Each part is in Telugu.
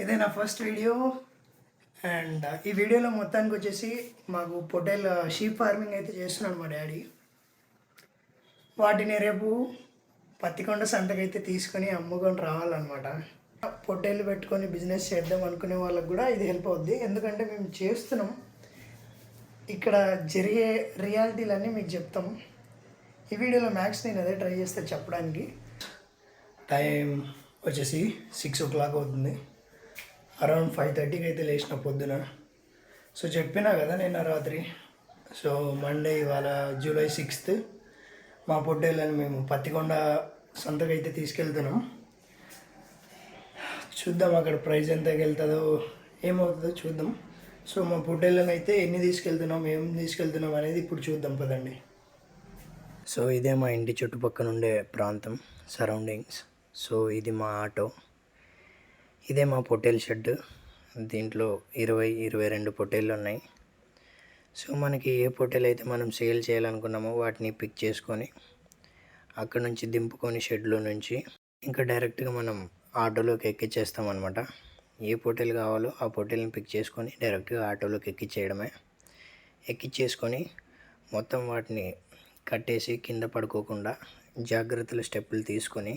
ఇదే నా ఫస్ట్ వీడియో. అండ్ ఈ వీడియోలో మొత్తానికి వచ్చేసి మాకు పొట్టేల్ షీప్ ఫార్మింగ్ అయితే చేస్తున్నాడు మా డాడీ. వాటిని రేపు పత్తికొండ సంతకైతే తీసుకొని అమ్ముకొని రావాలన్నమాట. పొట్టేళ్ళు పెట్టుకొని బిజినెస్ చేద్దాం అనుకునే వాళ్ళకి కూడా ఇది హెల్ప్ అవుద్ది. ఎందుకంటే మేము చేస్తున్నాం, ఇక్కడ జరిగే రియాలిటీలన్నీ మీకు చెప్తాం. ఈ వీడియోలో మ్యాక్స్ నేను అదే ట్రై చేస్తే చెప్పడానికి. టైం వచ్చేసి 6 o'clock అవుతుంది. అరౌండ్ 5:30కి అయితే లేచిన పొద్దున. సో చెప్పినా కదా నిన్న రాత్రి. సో మండే ఇవాళ July 6th మా పొట్టేళ్ళని మేము పత్తికొండ సంతకైతే తీసుకెళ్తున్నాం. చూద్దాం అక్కడ ప్రైస్ ఎంతకి వెళ్తుందో ఏమవుతుందో చూద్దాం. సో మా పొట్టేళ్ళని అయితే ఎన్ని తీసుకెళ్తున్నాం, ఏం తీసుకెళ్తున్నాం అనేది ఇప్పుడు చూద్దాం పదండి. సో ఇదే మా ఇంటి చుట్టుపక్కల ఉండే ప్రాంతం, సరౌండింగ్స్. సో ఇది మా ఆటో, ఇదే మా పొట్టేల్ షెడ్. దీంట్లో 22 పొట్టేళ్ళు ఉన్నాయి. సో మనకి ఏ పొట్టేలు అయితే మనం సేల్ చేయాలనుకున్నామో వాటిని పిక్ చేసుకొని అక్కడ నుంచి దింపుకొని షెడ్లో నుంచి ఇంకా డైరెక్ట్గా మనం ఆటోలోకి ఎక్కించేస్తాం అనమాట. ఏ పొట్టేలు కావాలో ఆ పొట్టేల్ని పిక్ చేసుకొని డైరెక్ట్గా ఆటోలోకి ఎక్కించేయడమే. ఎక్కించేసుకొని మొత్తం వాటిని కట్టేసి కింద పడుకోకుండా జాగ్రత్తలు స్టెప్పులు తీసుకొని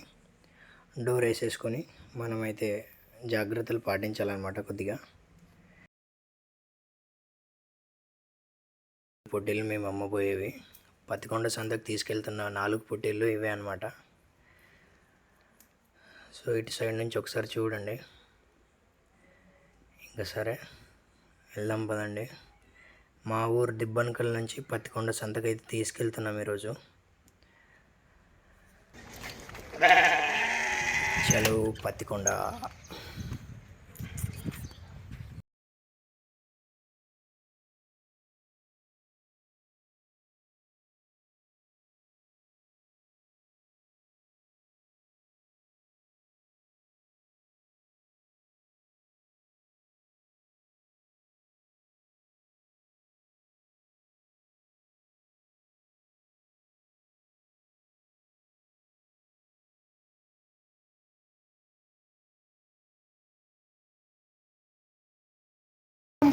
డోర్ వేసేసుకొని మనమైతే జాగ్రత్తలు పాటించాలన్నమాట. కొద్దిగా పొట్టేళ్ళు మేము అమ్మబోయేవి, పత్తికొండ సంతకు తీసుకెళ్తున్న 4 పొట్టేళ్ళు ఇవే అనమాట. సో ఇటు సైడ్ నుంచి ఒకసారి చూడండి. ఇంకా సరే వెళ్దాం పదండి. మా ఊరు దిబ్బనకల్ నుంచి పత్తికొండ సంతకైతే తీసుకెళ్తున్నాం ఈరోజు. చలో పత్తికొండ.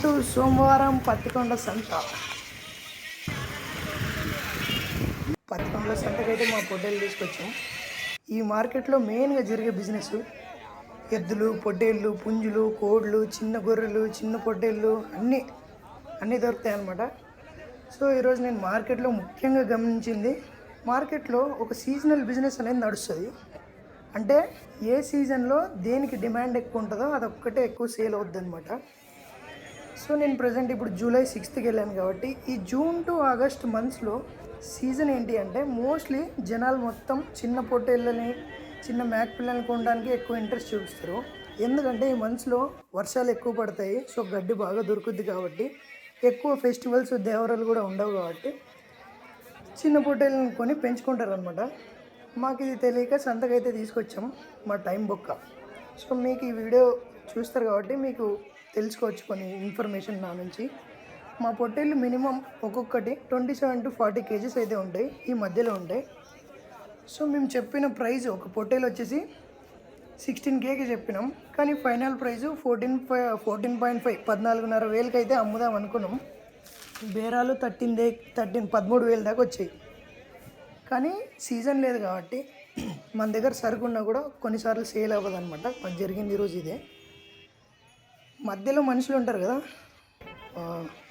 టు సోమవారం పత్తికొండ సంత. పత్తికొండ సంతకైతే మా పొట్టేళ్ళు తీసుకొచ్చాం. ఈ మార్కెట్లో మెయిన్గా జరిగే బిజినెస్ ఎద్దులు, పొట్టేళ్ళు, పుంజులు, కోళ్ళు, చిన్న గొర్రెలు, చిన్న పొట్టేళ్ళు అన్నీ దొరుకుతాయి అన్నమాట. సో ఈరోజు నేను మార్కెట్లో ముఖ్యంగా గమనించింది, మార్కెట్లో ఒక సీజనల్ బిజినెస్ అనేది నడుస్తుంది. అంటే ఏ సీజన్లో దేనికి డిమాండ్ ఎక్కువ ఉంటుందో అదొక్కటే ఎక్కువ సేల్ అవుద్ది అనమాట. సో నేను ప్రజెంట్ ఇప్పుడు July 6th వెళ్ళాను కాబట్టి ఈ June to August మంత్స్లో సీజన్ ఏంటి అంటే మోస్ట్లీ జనాలు మొత్తం చిన్న పొట్టేళ్ళని, చిన్న మేక పిల్లల్ని కొనడానికి ఎక్కువ ఇంట్రెస్ట్ చూపిస్తారు. ఎందుకంటే ఈ మంత్స్లో వర్షాలు ఎక్కువ పడతాయి. సో గడ్డి బాగా దొరుకుద్ది కాబట్టి, ఎక్కువ ఫెస్టివల్స్, దేవరాలు కూడా ఉండవు కాబట్టి చిన్న పొట్టేళ్ళని కొని పెంచుకుంటారు అనమాట. మాకు ఇది తెలియక సంతకైతే తీసుకొచ్చాం, మా టైం బొక్క. సో మీకు ఈ వీడియో చూస్తారు కాబట్టి మీకు తెలుసుకోవచ్చు కొన్ని ఇన్ఫర్మేషన్ నా నుంచి. మా పొట్టేళ్ళు మినిమం ఒక్కొక్కటి 27 to 40 kgs అయితే ఉంటాయి, ఈ మధ్యలో ఉంటాయి. సో మేము చెప్పిన ప్రైస్ ఒక పొట్టేలు వచ్చేసి 16Kకి చెప్పినాం, కానీ ఫైనల్ ప్రైస్ 14.5 14,500 అయితే అమ్ముదాం అనుకున్నాం. బేరాలు 13,000 దాకా వచ్చాయి. కానీ సీజన్ లేదు కాబట్టి మన దగ్గర సరుకున్నా కూడా కొన్నిసార్లు సేల్ అవ్వదు అనమాట. మాకు జరిగింది ఈరోజు ఇదే. మధ్యలో మనుషులు ఉంటారు కదా,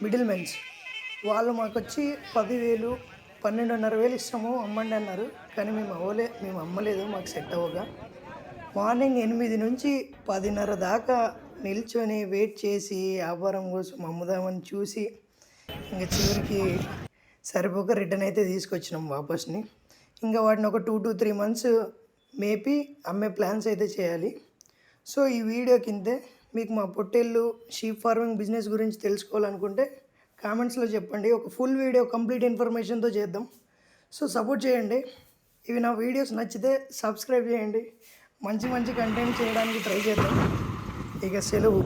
మిడిల్ మెన్స్, వాళ్ళు మాకు వచ్చి 10,000 12,500 ఇస్తాము అమ్మండి అన్నారు. కానీ మేము అమ్మలేదు, మాకు సెట్ అవ్వగా. మార్నింగ్ 8 నుంచి 10:30 దాకా నిల్చొని వెయిట్ చేసి వ్యాపారం కోసం అమ్ముదామని చూసి ఇంకా చివరికి సరిపోక రిటర్న్ అయితే తీసుకొచ్చినాం వాపస్ని. ఇంకా వాటిని ఒక 2 to 3 months మేపి అమ్మే ప్లాన్స్ అయితే చేయాలి. సో ఈ వీడియో కిందే మీకు మా పొట్టేళ్ళు షీప్ ఫార్మింగ్ బిజినెస్ గురించి తెలుసుకోవాలనుకుంటే కామెంట్స్లో చెప్పండి. ఒక ఫుల్ వీడియో కంప్లీట్ ఇన్ఫర్మేషన్తో చేద్దాం. సో సపోర్ట్ చేయండి. ఇవి నా వీడియోస్ నచ్చితే సబ్స్క్రైబ్ చేయండి. మంచి కంటెంట్ చేయడానికి ట్రై చేద్దాం. ఇక సెలవు.